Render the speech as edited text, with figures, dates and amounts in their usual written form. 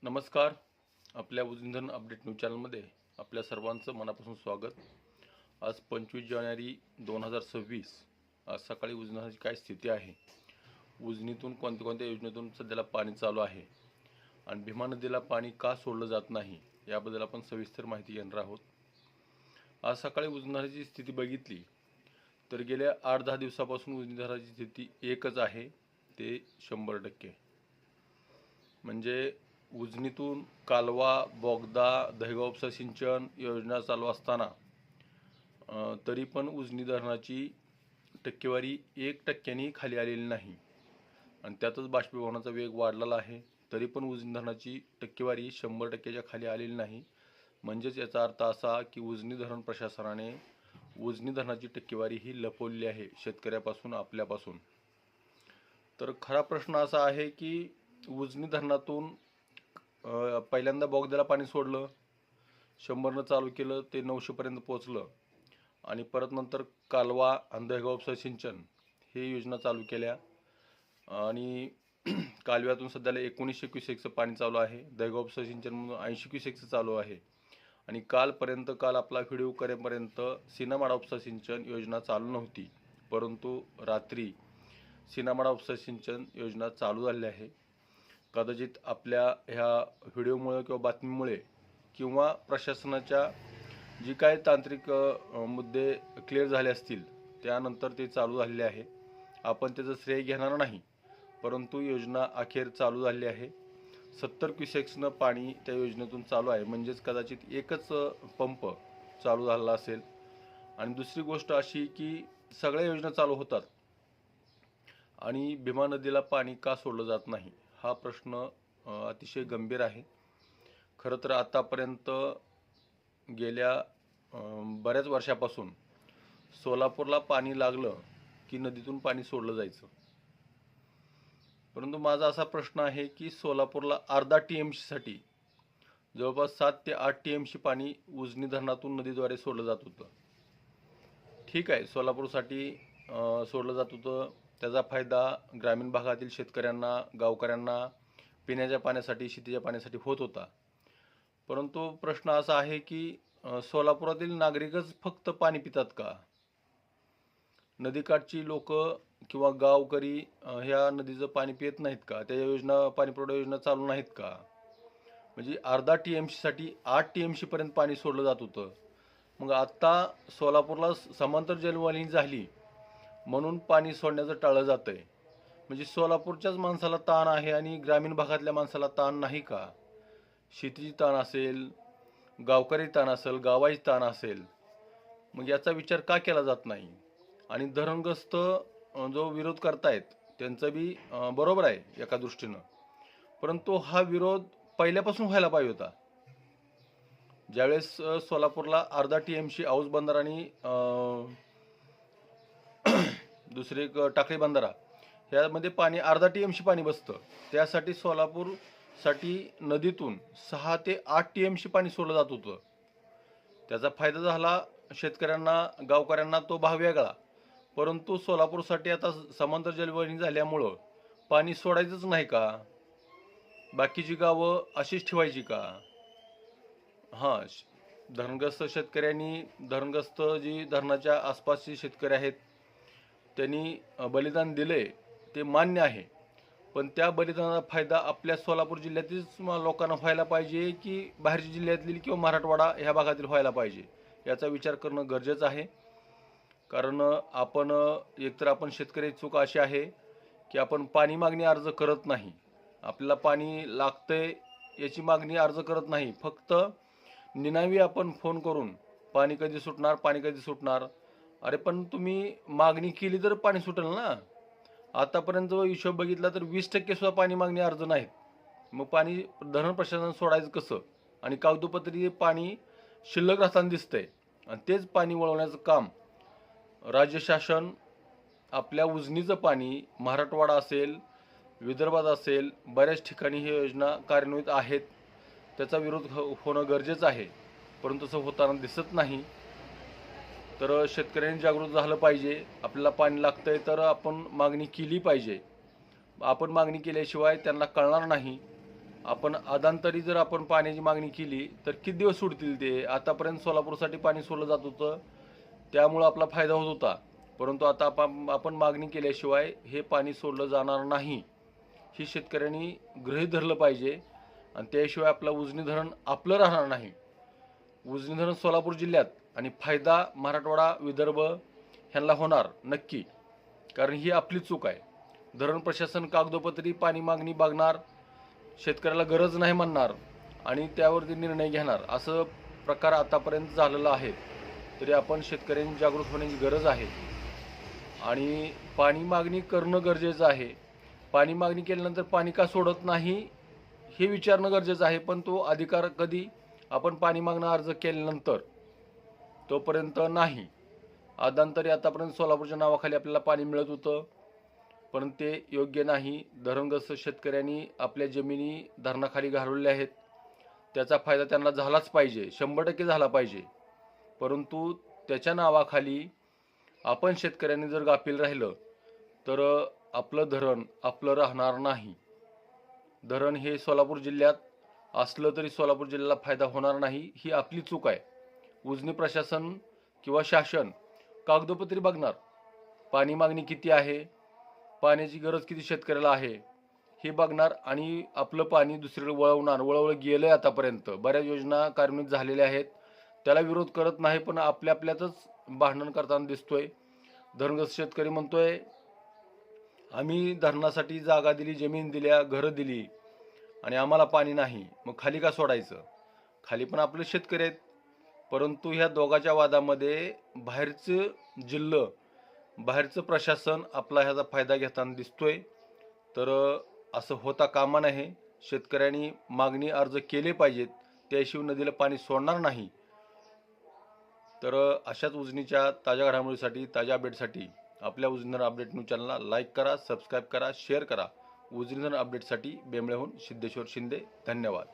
नमस्कार. आपल्या उजनीधन update news चॅनलमध्ये आपल्या सर्वांचं मनापासून स्वागत. आज 25 जानेवारी 2026. आज सकाळी उजनीधनाची काय स्थिती आहे, उजनीतून कोणत्या योजनेतून सध्याला पाणी चालू आहे आणि भीमा नदीला पाणी का सोडलं जात नाही याबद्दल आपण सविस्तर माहिती घेणार आहोत. आज सकाळी उजनीधनाची स्थिती बघितली तर गेल्या 8-10 दिवसापासून उजनीधनाची स्थिती एकच आहे, ते 100%. म्हणजे उजनीतून कालवा, बोगदा, दहेगाव उपसा सिंचन योजना चालू असताना तरी पण उजनी धरणाची टक्केवारी 1% खाली आलेली नाही आणि त्यातच बाष्पीभवनाचा वेग वाढलेला आहे. तरी पण उजनी धरणाची टक्केवारी 100%च्या खाली आलेली नाही. म्हणजेच याचा अर्थ असा की उजनी धरण प्रशासनाने उजनी धरणाची टक्केवारी ही लपवलेली आहे शेतकऱ्यापासून, आपल्यापासून. तर खरा प्रश्न असा आहे की उजनी धरणातून पहिल्यांदा बोगद्याला पाणी सोडलं, 100 चालू केलं, ते 900 पर्यंत पोहोचलं आणि परत नंतर कालवा आणि दहेगाव उपसा सिंचन हे योजना चालू केल्या आणि कालव्यातून सध्याला 1900 क्युसेकचं पाणी चालू आहे. दहेगाव उपसा सिंचन म्हणून 80 क्युसेकचं चालू आहे आणि काल आपला व्हिडिओ करेपर्यंत सीनामाडा उपसा सिंचन योजना चालू नव्हती, परंतु रात्री सीनामाडा उपसा सिंचन योजना चालू झाली आहे. कदाचित आपल्या ह्या व्हिडिओमुळे किंवा बातमीमुळे किंवा प्रशासनाच्या जी काही तांत्रिक मुद्दे क्लिअर झाले असतील त्यानंतर ते चालू झालेले आहे. आपण त्याचं श्रेय घेणार नाही, परंतु योजना अखेर चालू झाली आहे. 70 क्युसेक्सनं पाणी त्या योजनेतून चालू आहे, म्हणजेच कदाचित एकच पंप चालू झाला असेल. आणि दुसरी गोष्ट अशी की सगळ्या योजना चालू होतात आणि भीमा नदीला पाणी का सोडलं जात नाही हा प्रश्न अतिशय गंभीर आहे. खरं तर आतापर्यंत गेल्या बऱ्याच वर्षापासून सोलापूरला पाणी लागलं की नदीतून पाणी सोडलं जायचं. परंतु माझा असा प्रश्न आहे की सोलापूरला अर्धा TMCसाठी जवळपास 7 ते 8 TMC पाणी उजनी धरणातून नदीद्वारे सोडलं जात होतं. ठीक आहे, सोलापूरसाठी सोडलं जात होतं, त्याचा फायदा ग्रामीण भागातील शेतकऱ्यांना, गावकऱ्यांना पिण्याच्या पाण्यासाठी, शेतीच्या पाण्यासाठी होत होता. परंतु प्रश्न असा आहे की सोलापुरातील नागरिकच फक्त पाणी पितात का? नदीकाठची लोक किंवा गावकरी ह्या नदीचं पाणी पित नाहीत का? त्या योजना, पाणीपुरवठा योजना चालू नाहीत का? म्हणजे अर्धा TMCसाठी 8 TMC पर्यंत पाणी सोडलं जात होतं. मग आता सोलापूरला समांतर जलवाहिनी झाली म्हणून पाणी सोडण्याचं टाळलं जातंय. म्हणजे सोलापूरच्याच माणसाला ताण आहे आणि ग्रामीण भागातल्या माणसाला ताण नाही का? शेतीची ताण असेल, गावकरी ताण असेल, गावाची ताण असेल, मग याचा विचार का केला जात नाही? आणि धरणग्रस्त जो विरोध करतायत त्यांचं बी बरोबर आहे एका दृष्टीनं, परंतु हा विरोध पहिल्यापासून व्हायला पाहिजे होता. ज्यावेळेस सोलापूरला अर्धा TMC औस बंधारा आणि दुसरे एक टाकळी बंधारा ह्यामध्ये पाणी अर्धा TMC पाणी बसतं, त्यासाठी सोलापूरसाठी नदीतून 6 ते 8 TMC पाणी सोडलं जात होतं. त्याचा फायदा झाला शेतकऱ्यांना, गावकऱ्यांना, तो भाग वेगळा. परंतु सोलापूरसाठी आता समांतर जलवाहिनी झाल्यामुळं पाणी सोडायचंच नाही का? बाकीची गावं अशीच ठेवायची का? हां, धरणग्रस्त शेतकऱ्यांनी, धरणग्रस्त जी धरणाच्या आसपासचे शेतकरी आहेत त्यांनी बलिदान दिले ते मान्य आहे, पण त्या बलिदानाचा फायदा आपल्या सोलापूर जिल्ह्यातीलच लोकांना व्हायला पाहिजे की बाहेरच्या जिल्ह्यातील किंवा मराठवाडा ह्या भागातील व्हायला पाहिजे याचा विचार करणं गरजेचं आहे. कारण एकतर आपण शेतकरी चूक अशी आहे की आपण पाणी मागणी अर्ज करत नाही. आपल्याला पाणी लागतंय याची मागणी अर्ज करत नाही, फक्त निनावी आपण फोन करून पाणी कधी सुटणार, पाणी कधी सुटणार. अरे पण तुम्ही मागणी केली तर पाणी सुटेल ना. आतापर्यंत हिशोब बघितला तर 20% सुद्धा पाणी मागणी अर्ज नाहीत. मग पाणी धरण प्रशासन सोडायचं कसं? आणि कागदोपत्री पाणी शिल्लक राहताना दिसतंय आणि तेच पाणी वळवण्याचं काम राज्य शासन आपल्या उजनीचं पाणी मराठवाडा असेल, विदर्भात असेल, बऱ्याच ठिकाणी ही योजना कार्यान्वित आहेत. त्याचा विरोध होणं गरजेचं आहे, परंतु तसं होताना दिसत नाही. तर शेतकऱ्यांनी जागृत झालं पाहिजे. आपल्याला पाणी लागतंय तर आपण मागणी केली पाहिजे. आपण मागणी केल्याशिवाय त्यांना कळणार नाही. आपण अदांतरी जर आपण पाण्याची मागणी केली तर किती दिवस सोडतील ते? आतापर्यंत सोलापूरसाठी पाणी सोडलं जात होतं, त्यामुळं आपला फायदा होत होता. परंतु आता आपण मागणी केल्याशिवाय हे पाणी सोडलं जाणार नाही, ही शेतकऱ्यांनी गृहीत धरलं पाहिजे. आणि त्याशिवाय आपलं उजनी धरण आपलं राहणार नाही. उजनी धरण सोलापूर जिल्ह्यात आणि फायदा मराठवाडा विदर्भ ह्यांना होणार नक्की, कारण ही आपली चूक आहे. धरण प्रशासन कागदोपत्री पाणी मागणी बघणार, शेतकऱ्याला गरज नाही म्हणणार आणि त्यावरती निर्णय घेणार, असं प्रकार आतापर्यंत झालेला आहे. तरी आपण शेतकऱ्यांनी जागृत होण्याची गरज आहे आणि पाणी मागणी करणं गरजेचं आहे. पाणी मागणी केल्यानंतर पाणी का सोडत नाही हे विचारणं गरजेचं आहे, पण तो अधिकार कधी आपण पाणी मागणं अर्ज केल्यानंतर, तोपर्यंत नाही. अदांतरी आतापर्यंत सोलापूरच्या नावाखाली आपल्याला पाणी मिळत होतं, पण ते योग्य नाही. धरणग्रस्त शेतकऱ्यांनी आपल्या जमिनी धरणाखाली घालवलेल्या आहेत, त्याचा फायदा त्यांना झालाच पाहिजे, 100% झाला पाहिजे. परंतु त्याच्या नावाखाली आपण शेतकऱ्यांनी जर गाफील राहिलं तर आपलं धरण आपलं राहणार नाही. धरण हे सोलापूर जिल्ह्यात असलं तरी सोलापूर जिल्ह्याला फायदा होणार नाही, ही आपली चूक आहे. उजनी प्रशासन किंवा शासन कागदोपत्री बघणार, पाणी मागणी किती आहे, पाण्याची गरज किती शेतकऱ्याला आहे हे बघणार आणि आपलं पाणी दुसरीकडे वळवलं गेलंय. आतापर्यंत बऱ्याच योजना कार्यान्वित झालेल्या आहेत, त्याला विरोध करत नाही, पण आपल्यातच भांडण करताना दिसतोय. धरणग्रस्त शेतकरी म्हणतोय आम्ही धरणासाठी जागा दिली, जमीन दिल्या, घरं दिली आणि आम्हाला पाणी नाही, मग खाली का सोडायचं? खाली पण आपले शेतकरी आहेत. परंतु ह्या दोघांच्या वादामध्ये बाहेरचं प्रशासन आपला ह्याचा फायदा घेताना दिसतोय. तर असं होता कामा नये. शेतकऱ्यांनी मागणी अर्ज केले पाहिजेत, त्याशिवाय नदीला पाणी सोडणार नाही. तर अशाच उजनीच्या ताज्या घडामोडीसाठी, ताज्या अपडेटसाठी आपल्या उजनी धरण अपडेट न्यूज चॅनलला लाईक करा, सबस्क्राईब करा, शेअर करा. उजनी धरण अपडेटसाठी बेंबळेहून सिद्धेश्वर शिंदे. धन्यवाद.